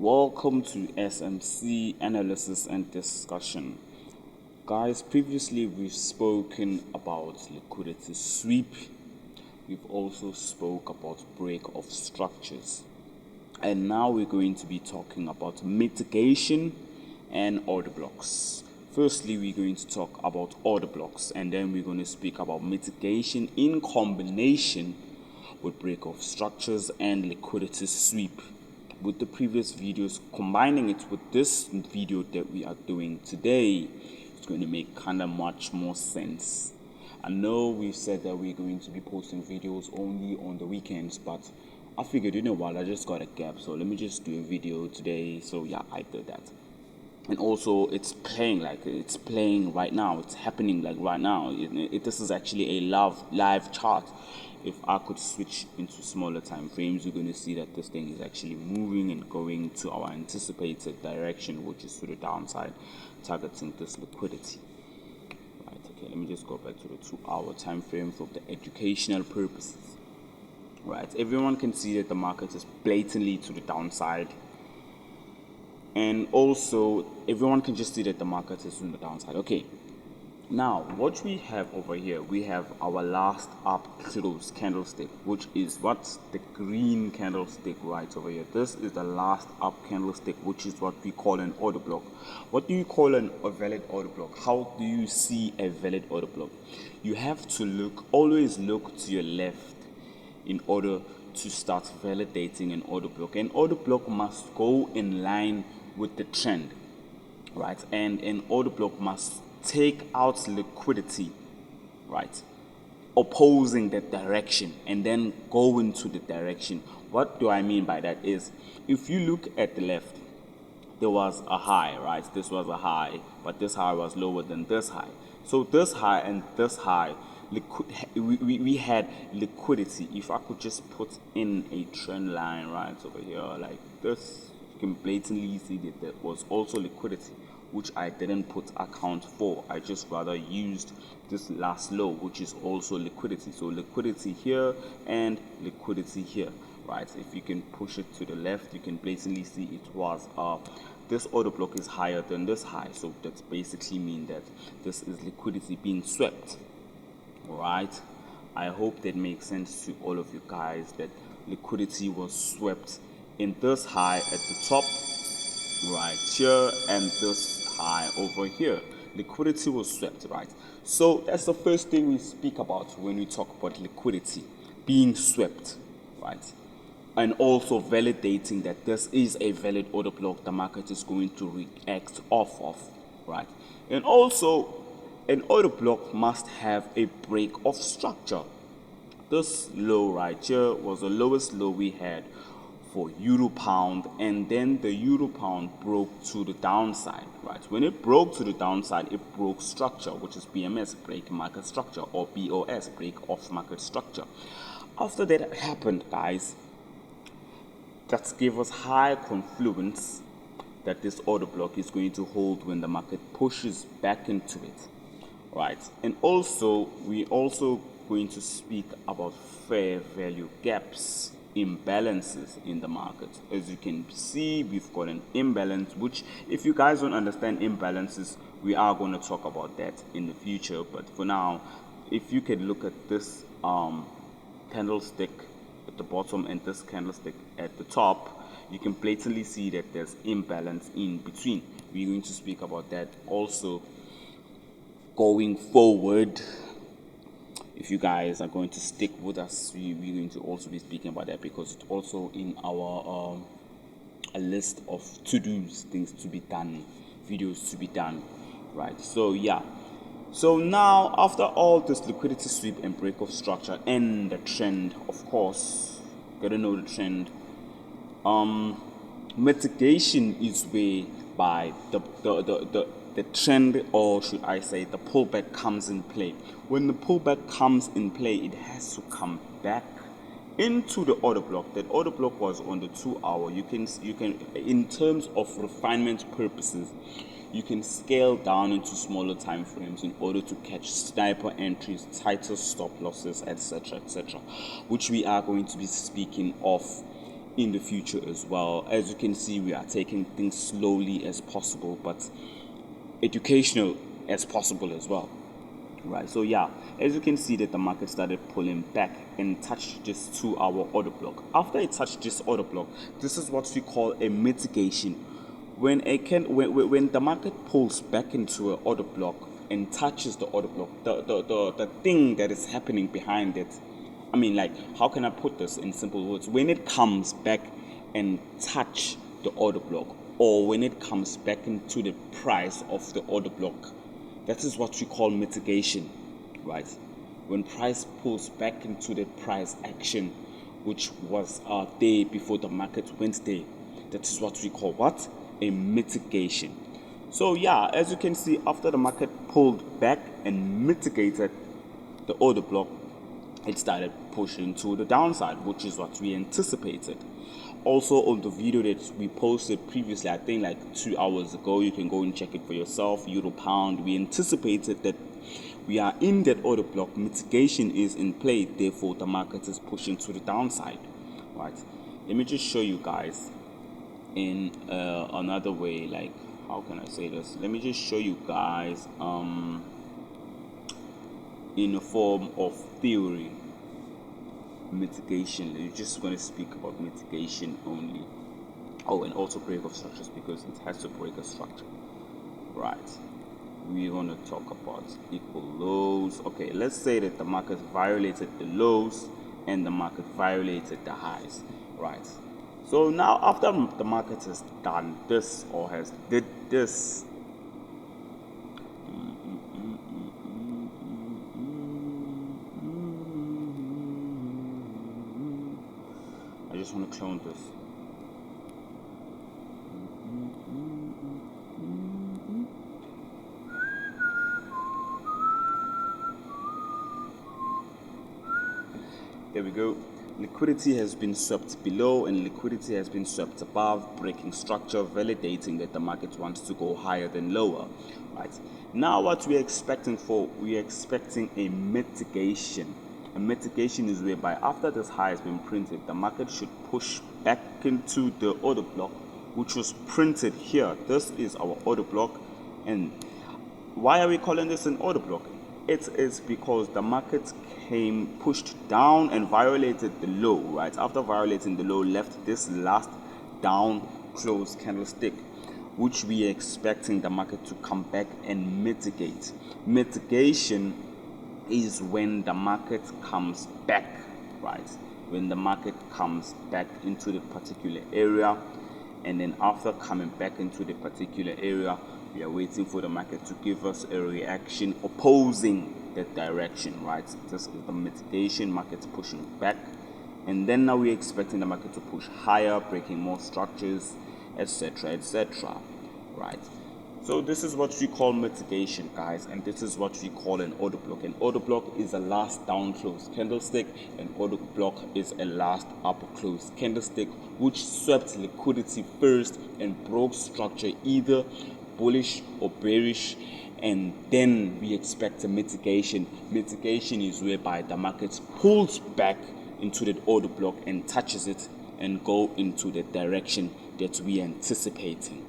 Welcome to SMC Analysis and Discussion. Guys, previously we've spoken about liquidity sweep. We've also spoke about break of structures. And now we're going to be talking about mitigation and order blocks. Firstly, we're going to talk about order blocks, and then we're going to speak about mitigation in combination with break of structures and liquidity sweep. With the previous videos, combining it with this video that we are doing today, it's going to make kind of much more sense. I know we've said that we're going to be posting videos only on the weekends, but I figured, you know what, I just got a gap, so let me just do a video today. So yeah, I did that. And also it's playing right now. It's happening like right now. This is actually a live chart. If I could switch into smaller time frames, you're going to see that this thing is actually moving and going to our anticipated direction, which is to the downside, targeting this liquidity. Right, okay, let me just go back to the 2-hour time frame for the educational purposes. Right, everyone can see that the market is blatantly to the downside. And also, everyone can just see that the market is on the downside. Okay, now what we have over here, we have our last up close candlestick, which is what's the green candlestick right over here. This is the last up candlestick, which is what we call an order block. What do you call a valid order block? How do you see a valid order block? You have to always look to your left in order to start validating an order block. An order block must go in line with the trend, right? And an order block must take out liquidity, right, opposing that direction, and then go into the direction. What do I mean by that is, if you look at the left, there was a high, right? This was a high, but this high was lower than this high. So this high and this high, we had liquidity. If I could just put in a trend line right over here like this, you can blatantly see that there was also liquidity, which I didn't put account for. I just rather used this last low, which is also liquidity. So liquidity here and liquidity here, right? If you can push it to the left, you can blatantly see it was this order block is higher than this high. So that's basically mean that this is liquidity being swept. Right, I hope that makes sense to all of you guys, that liquidity was swept in this high at the top right here and this high over here. Liquidity was swept, right? So that's the first thing we speak about when we talk about liquidity being swept, right? And also validating that this is a valid order block the market is going to react off of, right? And also, an order block must have a break of structure. This low right here was the lowest low we had for euro pound, and then the euro pound broke to the downside, right? When it broke to the downside, it broke structure, which is BMS, break market structure, or BOS, break off market structure. After that happened, guys, that gave us high confluence that this order block is going to hold when the market pushes back into it, right? And also, we also going to speak about fair value gaps, imbalances in the market. As you can see, we've got an imbalance, which if you guys don't understand imbalances, we are going to talk about that in the future. But for now, if you can look at this candlestick at the bottom and this candlestick at the top, you can blatantly see that there's imbalance in between. We're going to speak about that also going forward. If you guys are going to stick with us, we're going to also be speaking about that, because it's also in our a list of to-dos, things to be done, videos to be done, right? So yeah, so now after all this liquidity sweep and break of structure and the trend, of course, gotta know the trend. Mitigation is whereby the trend, or should I say the pullback, comes in play. When the pullback comes in play, it has to come back into the order block. That order block was on the 2-hour. You can in terms of refinement purposes, you can scale down into smaller time frames in order to catch sniper entries, tighter stop losses, etc., which we are going to be speaking of in the future as well. As you can see, we are taking things slowly as possible, but educational as possible as well. Right, so yeah, as you can see that the market started pulling back and touched this 2 hour order block. After it touched this order block, this is what we call a mitigation. When the market pulls back into an order block and touches the order block, the thing that is happening behind it, I mean, like, how can I put this in simple words? When it comes back and touch the order block, or when it comes back into the price of the order block, that is what we call mitigation, right? When price pulls back into the price action, which was there before the market went there, that is what we call what? A mitigation. So yeah, as you can see, after the market pulled back and mitigated the order block, it started pushing to the downside, which is what we anticipated. Also, on the video that we posted previously, I think like 2 hours ago, you can go and check it for yourself, euro pound, we anticipated that we are in that order block, mitigation is in play, therefore the market is pushing to the downside, right? Let me just show you guys in another way, like, how can I say this? Let me just show you guys in a form of theory. Mitigation, you're just going to speak about mitigation only. Oh, and also break of structures, because it has to break a structure, right? We're going to talk about equal lows. Okay, let's say that the market violated the lows and the market violated the highs, right? So now, after the market has done this or has did this, I just want to clone this. There we go. Liquidity has been swept below and liquidity has been swept above, breaking structure, validating that the market wants to go higher than lower. Right. Now what we're expecting we're expecting a mitigation. A mitigation is whereby after this high has been printed, the market should push back into the order block, which was printed here. This is our order block. And why are we calling this an order block? It is because the market pushed down and violated the low, right? After violating the low, left this last down close candlestick, which we are expecting the market to come back and mitigate. Mitigation is when the market comes back, right? When the market comes back into the particular area, and then after coming back into the particular area, we are waiting for the market to give us a reaction opposing that direction, right? This is the mitigation, market's pushing back. And then now we're expecting the market to push higher, breaking more structures, etc., etc., right? So this is what we call mitigation, guys, and this is what we call an order block. An order block is a last down close candlestick. An order block is a last up close candlestick, which swept liquidity first and broke structure, either bullish or bearish, and then we expect a mitigation. Mitigation is whereby the market pulls back into that order block and touches it and go into the direction that we are anticipating.